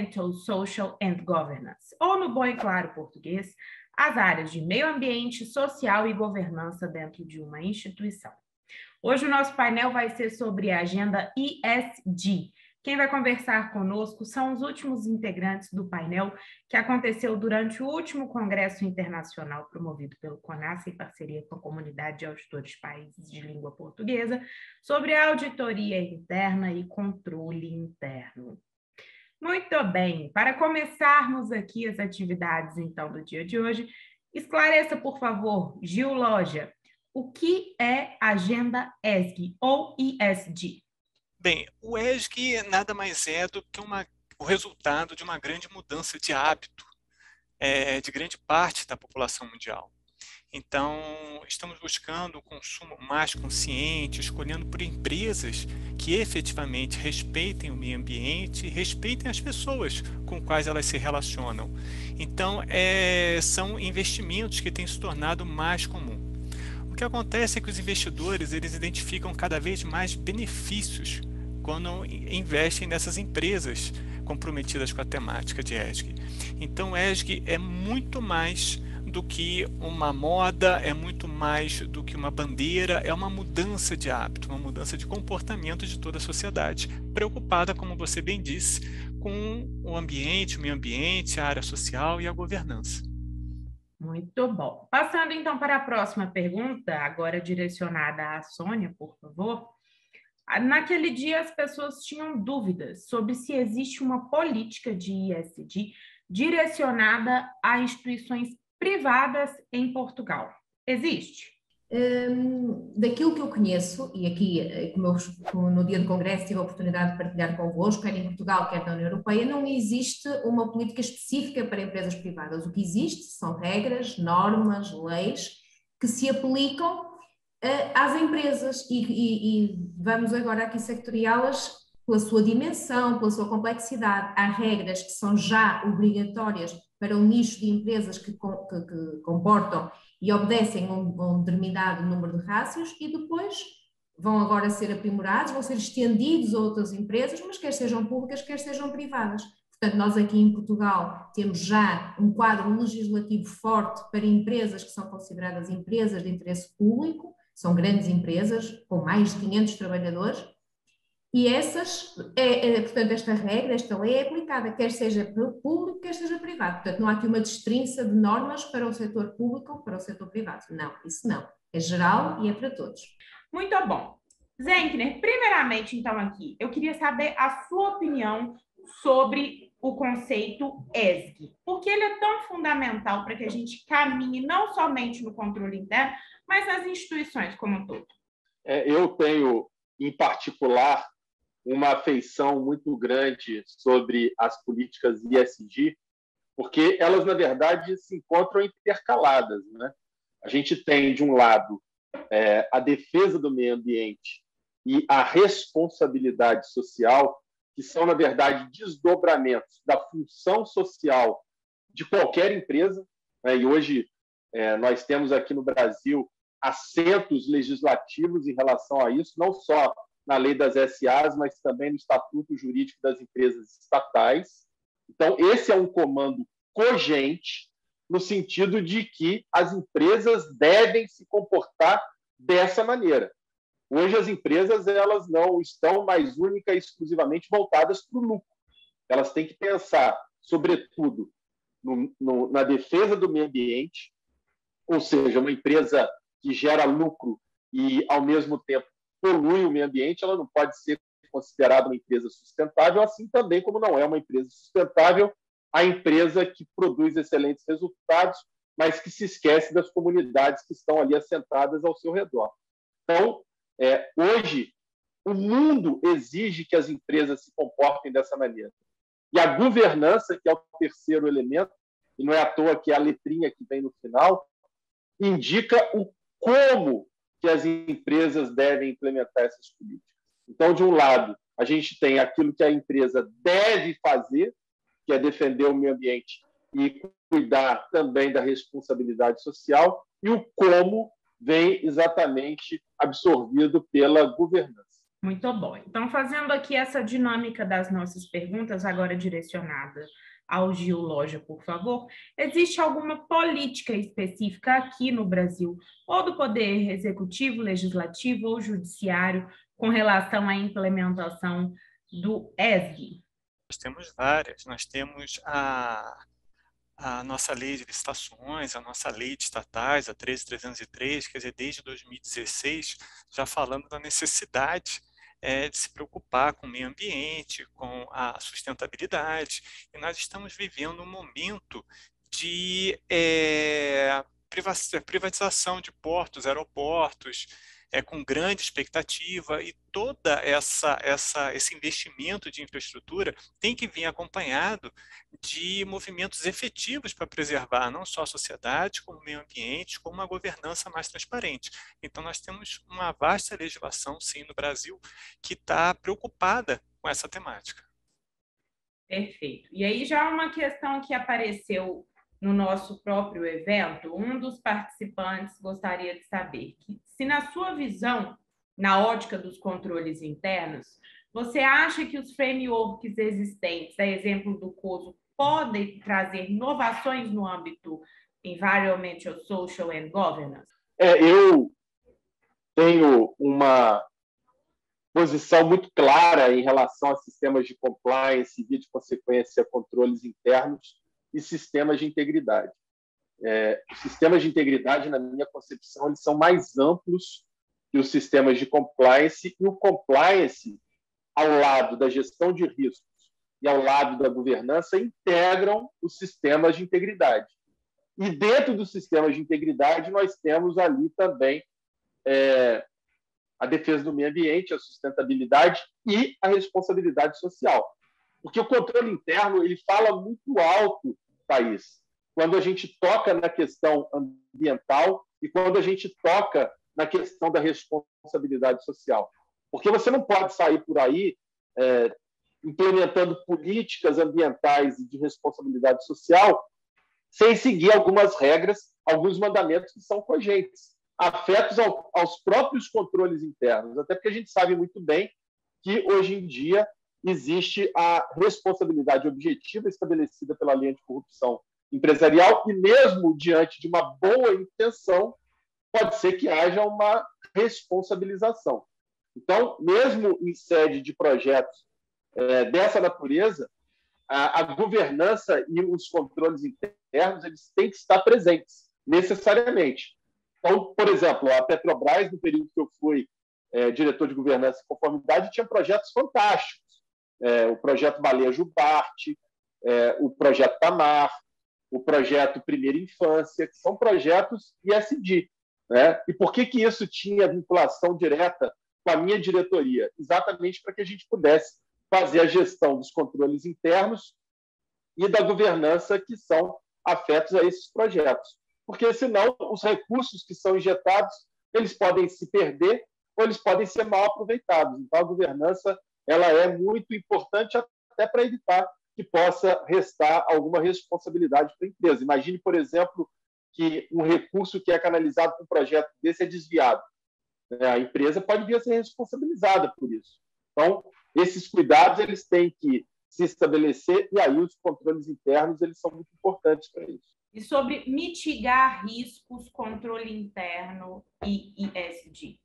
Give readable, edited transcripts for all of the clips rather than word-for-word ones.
Environmental, Social and Governance, ou no bom e claro português, as áreas de meio ambiente, social e governança dentro de uma instituição. Hoje o nosso painel vai ser sobre a agenda ESG. Quem vai conversar conosco são os últimos integrantes do painel que aconteceu durante o último Congresso Internacional promovido pelo CONASA em parceria com a Comunidade de Auditores de Países de Língua Portuguesa sobre auditoria interna e controle interno. Muito bem, para começarmos aqui as atividades então do dia de hoje, esclareça, por favor, Gil Loja, o que é Agenda ESG ou ESG? Bem, o ESG nada mais é do que o resultado de uma grande mudança de hábito de grande parte da população mundial. Então, estamos buscando o consumo mais consciente, escolhendo por empresas que efetivamente respeitem o meio ambiente e respeitem as pessoas com quais elas se relacionam. Então, são investimentos que têm se tornado mais comum. O que acontece é que os investidores eles identificam cada vez mais benefícios quando investem nessas empresas comprometidas com a temática de ESG. Então, ESG é muito mais do que uma moda, é muito mais do que uma bandeira, é uma mudança de hábito, uma mudança de comportamento de toda a sociedade, preocupada, como você bem disse, com o ambiente, o meio ambiente, a área social e a governança. Muito bom. Passando então para a próxima pergunta, agora direcionada à Sônia, por favor. Naquele dia, as pessoas tinham dúvidas sobre se existe uma política de ESG direcionada a instituições privadas em Portugal. Existe? Daquilo que eu conheço, e aqui, como no dia do Congresso tive a oportunidade de partilhar convosco, quer em Portugal, quer na União Europeia, não existe uma política específica para empresas privadas. O que existe são regras, normas, leis que se aplicam às empresas e vamos agora aqui sectoriá-las pela sua dimensão, pela sua complexidade. Há regras que são já obrigatórias para um nicho de empresas que comportam e obedecem a um determinado número de rácios e depois vão agora ser aprimorados, vão ser estendidos a outras empresas, mas quer sejam públicas, quer sejam privadas. Portanto, nós aqui em Portugal temos já um quadro legislativo forte para empresas que são consideradas empresas de interesse público, são grandes empresas com mais de 500 trabalhadores, e essas, portanto, esta regra, esta lei é aplicada, quer seja público, quer seja privado. Portanto, não há aqui uma destrinça de normas para o setor público ou para o setor privado. Não, isso não. É geral e é para todos. Muito bom. Zenkner, primeiramente, então, aqui, eu queria saber a sua opinião sobre o conceito ESG. Por que ele é tão fundamental para que a gente caminhe não somente no controle interno, mas nas instituições como um todo? Eu tenho, em particular, uma afeição muito grande sobre as políticas ESG, porque elas, na verdade, se encontram intercaladas, né? A gente tem, de um lado, a defesa do meio ambiente e a responsabilidade social, que são, na verdade, desdobramentos da função social de qualquer empresa, né? E hoje nós temos aqui no Brasil assentos legislativos em relação a isso, não só na lei das SAs, mas também no Estatuto Jurídico das Empresas Estatais. Então, esse é um comando cogente no sentido de que as empresas devem se comportar dessa maneira. Hoje, as empresas elas não estão mais única e exclusivamente voltadas para o lucro. Elas têm que pensar, sobretudo, na defesa do meio ambiente, ou seja, uma empresa que gera lucro e, ao mesmo tempo, polui o meio ambiente, ela não pode ser considerada uma empresa sustentável, assim também como não é uma empresa sustentável a empresa que produz excelentes resultados, mas que se esquece das comunidades que estão ali assentadas ao seu redor. Então, hoje, o mundo exige que as empresas se comportem dessa maneira. E a governança, que é o terceiro elemento, e não é à toa que é a letrinha que vem no final, indica o como que as empresas devem implementar essas políticas. Então, de um lado, a gente tem aquilo que a empresa deve fazer, que é defender o meio ambiente e cuidar também da responsabilidade social, e o como vem exatamente absorvido pela governança. Muito bom. Então, fazendo aqui essa dinâmica das nossas perguntas, agora direcionada ao Gil Loja, por favor, existe alguma política específica aqui no Brasil, ou do Poder Executivo, Legislativo ou Judiciário, com relação à implementação do ESG? Nós temos várias. Nós temos a nossa lei de licitações, a nossa lei de estatais, a 13.303, quer dizer, desde 2016, já falando da necessidade de se preocupar com o meio ambiente, com a sustentabilidade, e nós estamos vivendo um momento de privatização de portos, aeroportos, com grande expectativa, e toda esse investimento de infraestrutura tem que vir acompanhado de movimentos efetivos para preservar não só a sociedade, como o meio ambiente, como uma governança mais transparente. Então, nós temos uma vasta legislação, sim, no Brasil, que está preocupada com essa temática. Perfeito. E aí já uma questão que apareceu no nosso próprio evento, um dos participantes gostaria de saber que, se na sua visão, na ótica dos controles internos, você acha que os frameworks existentes, a exemplo do COSO, podem trazer inovações no âmbito Environmental, Social and Governance? Eu tenho uma posição muito clara em relação a sistemas de compliance e, via de consequência, controles internos e sistemas de integridade. Os sistemas de integridade, na minha concepção, eles são mais amplos que os sistemas de compliance, e o compliance, ao lado da gestão de riscos e ao lado da governança, integram os sistemas de integridade. E dentro dos sistemas de integridade, nós temos ali também a defesa do meio ambiente, a sustentabilidade e a responsabilidade social. Porque o controle interno ele fala muito alto, Thaís, quando a gente toca na questão ambiental e quando a gente toca na questão da responsabilidade social. Porque você não pode sair por aí implementando políticas ambientais e de responsabilidade social sem seguir algumas regras, alguns mandamentos que são cogentes, afetos aos próprios controles internos, até porque a gente sabe muito bem que, hoje em dia, existe a responsabilidade objetiva estabelecida pela lei anticorrupção empresarial e, mesmo diante de uma boa intenção, pode ser que haja uma responsabilização. Então, mesmo em sede de projetos dessa natureza, a governança e os controles internos eles têm que estar presentes, necessariamente. Então, por exemplo, a Petrobras, no período que eu fui diretor de governança e conformidade, tinha projetos fantásticos. O projeto Baleia Jubarte, o projeto Tamar, o projeto Primeira Infância, que são projetos ISD. Né? E por que isso tinha vinculação direta com a minha diretoria? Exatamente para que a gente pudesse fazer a gestão dos controles internos e da governança que são afetos a esses projetos. Porque, senão, os recursos que são injetados, eles podem se perder ou eles podem ser mal aproveitados. Então, a governança ela é muito importante até para evitar que possa restar alguma responsabilidade para a empresa. Imagine, por exemplo, que um recurso que é canalizado para um projeto desse é desviado. A empresa pode vir a ser responsabilizada por isso. Então, esses cuidados eles têm que se estabelecer e aí os controles internos eles são muito importantes para isso. E sobre mitigar riscos, controle interno e ESG?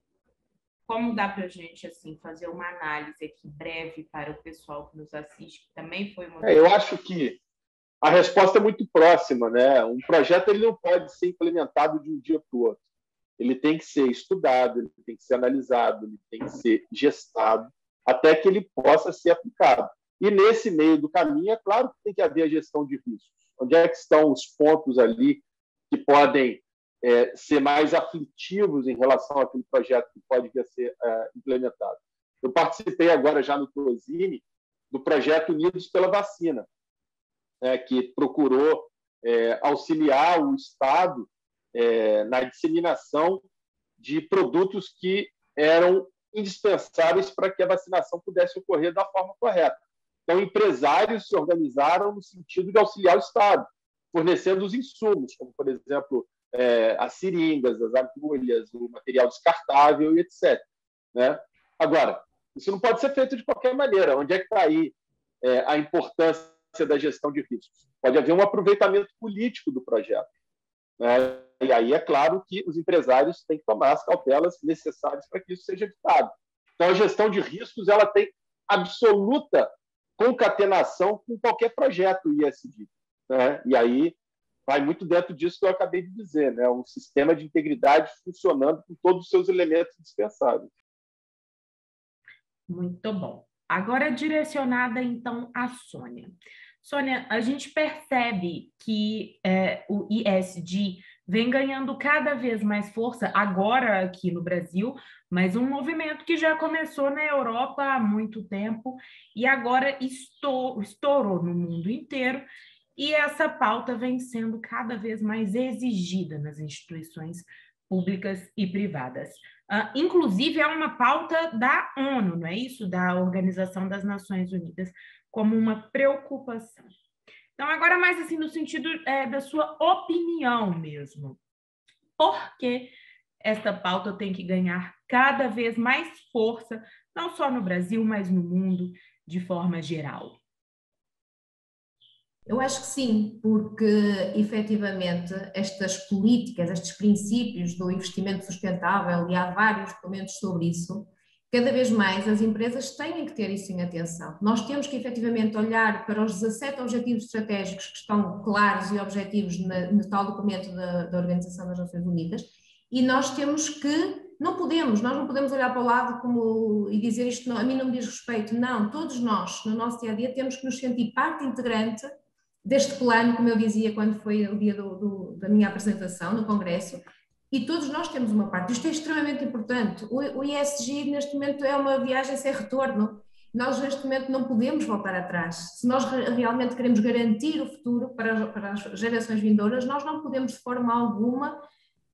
Como dá para a gente assim, fazer uma análise aqui breve para o pessoal que nos assiste, que também foi uma... Eu acho que a resposta é muito próxima. Né? Um projeto ele não pode ser implementado de um dia para o outro. Ele tem que ser estudado, ele tem que ser analisado, ele tem que ser gestado, até que ele possa ser aplicado. E nesse meio do caminho, é claro que tem que haver a gestão de riscos. Onde é que estão os pontos ali que podem ser mais aflitivos em relação àquele projeto que pode vir a ser implementado? Eu participei agora já no Tosini do projeto Unidos pela Vacina, que procurou auxiliar o Estado na disseminação de produtos que eram indispensáveis para que a vacinação pudesse ocorrer da forma correta. Então, empresários se organizaram no sentido de auxiliar o Estado, fornecendo os insumos, como, por exemplo, as seringas, as agulhas, o material descartável e etc. Né? Agora, Isso não pode ser feito de qualquer maneira. Onde é que está aí a importância da gestão de riscos? Pode haver um aproveitamento político do projeto, né? E aí é claro que os empresários têm que tomar as cautelas necessárias para que isso seja evitado. Então, a gestão de riscos ela tem absoluta concatenação com qualquer projeto ESG, né? E aí vai muito dentro disso que eu acabei de dizer, né? Um sistema de integridade funcionando com todos os seus elementos dispensáveis. Muito bom. Agora direcionada, então, à Sônia. Sônia, a gente percebe que o ESG vem ganhando cada vez mais força, agora aqui no Brasil, mas um movimento que já começou na Europa há muito tempo e agora estourou no mundo inteiro, e essa pauta vem sendo cada vez mais exigida nas instituições públicas e privadas. Inclusive, é uma pauta da ONU, não é isso? Da Organização das Nações Unidas, como uma preocupação. Então, agora mais assim no sentido da sua opinião mesmo. Por que esta pauta tem que ganhar cada vez mais força, não só no Brasil, mas no mundo de forma geral? Eu acho que sim, porque efetivamente estas políticas, estes princípios do investimento sustentável, e há vários documentos sobre isso, cada vez mais as empresas têm que ter isso em atenção. Nós temos que efetivamente olhar para os 17 objetivos estratégicos que estão claros e objetivos no tal documento da Organização das Nações Unidas, e nós temos que, nós não podemos olhar para o lado e dizer isto não, a mim não me diz respeito. Não, todos nós, no nosso dia a dia, temos que nos sentir parte integrante deste plano, como eu dizia quando foi o dia da minha apresentação no Congresso, e todos nós temos uma parte. Isto é extremamente importante. O ESG, neste momento, é uma viagem sem retorno. Nós, neste momento, não podemos voltar atrás. Se nós realmente queremos garantir o futuro para as gerações vindouras, nós não podemos, de forma alguma,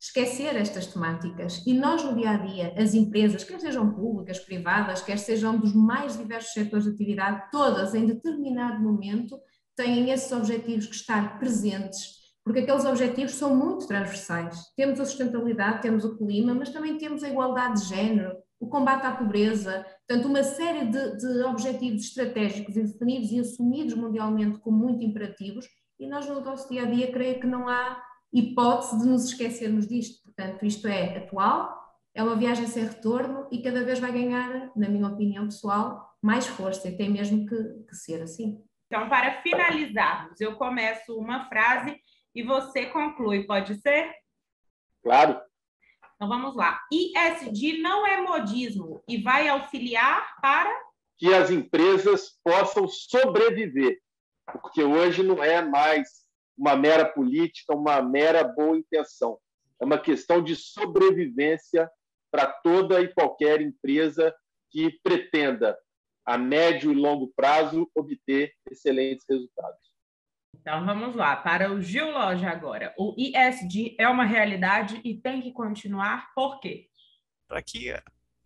esquecer estas temáticas. E nós, no dia-a-dia, as empresas, quer sejam públicas, privadas, quer sejam dos mais diversos setores de atividade, todas, em determinado momento, têm esses objetivos que estar presentes, porque aqueles objetivos são muito transversais. Temos a sustentabilidade, temos o clima, mas também temos a igualdade de género, o combate à pobreza, portanto, uma série de objetivos estratégicos e definidos e assumidos mundialmente como muito imperativos, e nós no nosso dia-a-dia creio que não há hipótese de nos esquecermos disto. Portanto, isto é atual, é uma viagem sem retorno e cada vez vai ganhar, na minha opinião pessoal, mais força, e tem mesmo que ser assim. Então, para finalizarmos, eu começo uma frase e você conclui, pode ser? Claro. Então, vamos lá. ESG não é modismo e vai auxiliar para... que as empresas possam sobreviver, porque hoje não é mais uma mera política, uma mera boa intenção. É uma questão de sobrevivência para toda e qualquer empresa que pretenda, a médio e longo prazo, obter excelentes resultados. Então, vamos lá. Para o Gil Loja agora. O ESG é uma realidade e tem que continuar. Por quê? Aqui é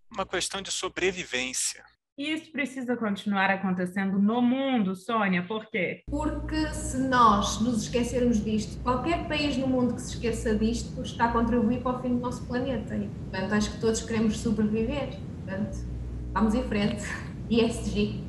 uma questão de sobrevivência. Isso precisa continuar acontecendo no mundo, Sônia, por quê? Porque se nós nos esquecermos disto, qualquer país no mundo que se esqueça disto está a contribuir para o fim do nosso planeta. E, portanto, acho que todos queremos sobreviver. Portanto, vamos em frente. ESG.